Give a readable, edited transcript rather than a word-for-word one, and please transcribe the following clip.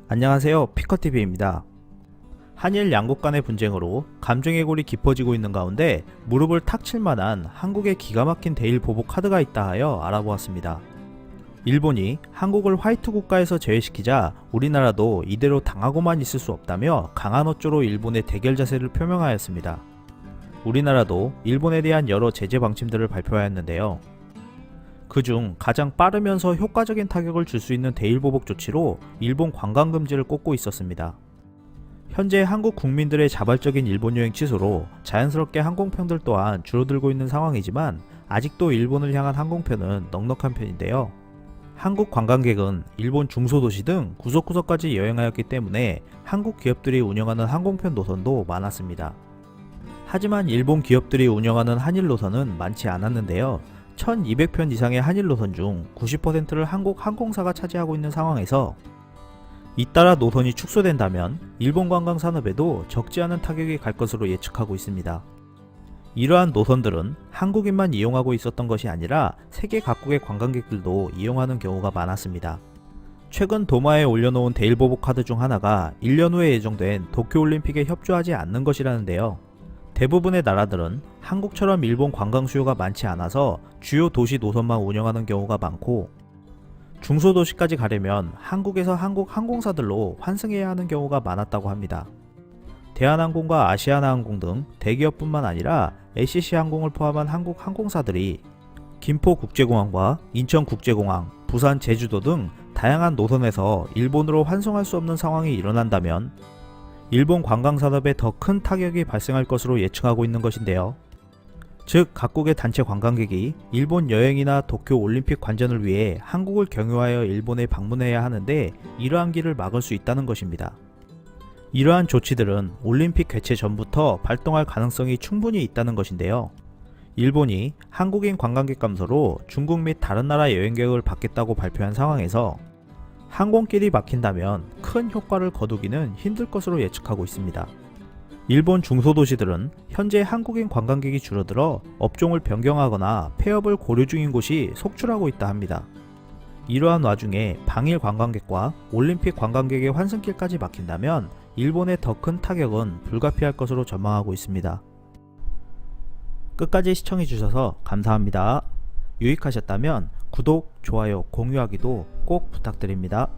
안녕하세요, 피커TV입니다. 한일 양국 간의 분쟁으로 감정의 골이 깊어지고 있는 가운데 무릎을 탁 칠만한 한국의 기가 막힌 대일 보복 카드가 있다 하여 알아보았습니다. 일본이 한국을 화이트 국가에서 제외시키자 우리나라도 이대로 당하고만 있을 수 없다며 강한 어조로 일본의 대결 자세를 표명하였습니다. 우리나라도 일본에 대한 여러 제재 방침들을 발표하였는데요. 그중 가장 빠르면서 효과적인 타격을 줄 수 있는 대일보복 조치로 일본 관광 금지를 꼽고 있었습니다. 현재 한국 국민들의 자발적인 일본 여행 취소로 자연스럽게 항공편들 또한 줄어들고 있는 상황이지만 아직도 일본을 향한 항공편은 넉넉한 편인데요. 한국 관광객은 일본 중소도시 등 구석구석까지 여행하였기 때문에 한국 기업들이 운영하는 항공편 노선도 많았습니다. 하지만 일본 기업들이 운영하는 한일 노선은 많지 않았는데요. 1200편 이상의 한일 노선 중 90%를 한국 항공사가 차지하고 있는 상황에서 잇따라 노선이 축소된다면 일본 관광 산업에도 적지 않은 타격이 갈 것으로 예측하고 있습니다. 이러한 노선들은 한국인만 이용하고 있었던 것이 아니라 세계 각국의 관광객들도 이용하는 경우가 많았습니다. 최근 도마에 올려놓은 대일보복 카드 중 하나가 1년 후에 예정된 도쿄올림픽에 협조하지 않는 것이라는데요. 대부분의 나라들은 한국처럼 일본 관광 수요가 많지 않아서 주요 도시 노선만 운영하는 경우가 많고 중소도시까지 가려면 한국에서 한국 항공사들로 환승해야 하는 경우가 많았다고 합니다. 대한항공과 아시아나항공 등 대기업뿐만 아니라 LCC항공을 포함한 한국 항공사들이 김포국제공항과 인천국제공항, 부산 제주도 등 다양한 노선에서 일본으로 환송할 수 없는 상황이 일어난다면 일본 관광산업에 더 큰 타격이 발생할 것으로 예측하고 있는 것인데요. 즉 각국의 단체 관광객이 일본 여행이나 도쿄 올림픽 관전을 위해 한국을 경유하여 일본에 방문해야 하는데 이러한 길을 막을 수 있다는 것입니다. 이러한 조치들은 올림픽 개최 전부터 발동할 가능성이 충분히 있다는 것인데요. 일본이 한국인 관광객 감소로 중국 및 다른 나라 여행객을 받겠다고 발표한 상황에서 항공길이 막힌다면 큰 효과를 거두기는 힘들 것으로 예측하고 있습니다. 일본 중소도시들은 현재 한국인 관광객이 줄어들어 업종을 변경하거나 폐업을 고려 중인 곳이 속출하고 있다 합니다. 이러한 와중에 방일 관광객과 올림픽 관광객의 환승길까지 막힌다면 일본의 더 큰 타격은 불가피할 것으로 전망하고 있습니다. 끝까지 시청해주셔서 감사합니다. 유익하셨다면 구독, 좋아요, 공유하기도 꼭 부탁드립니다.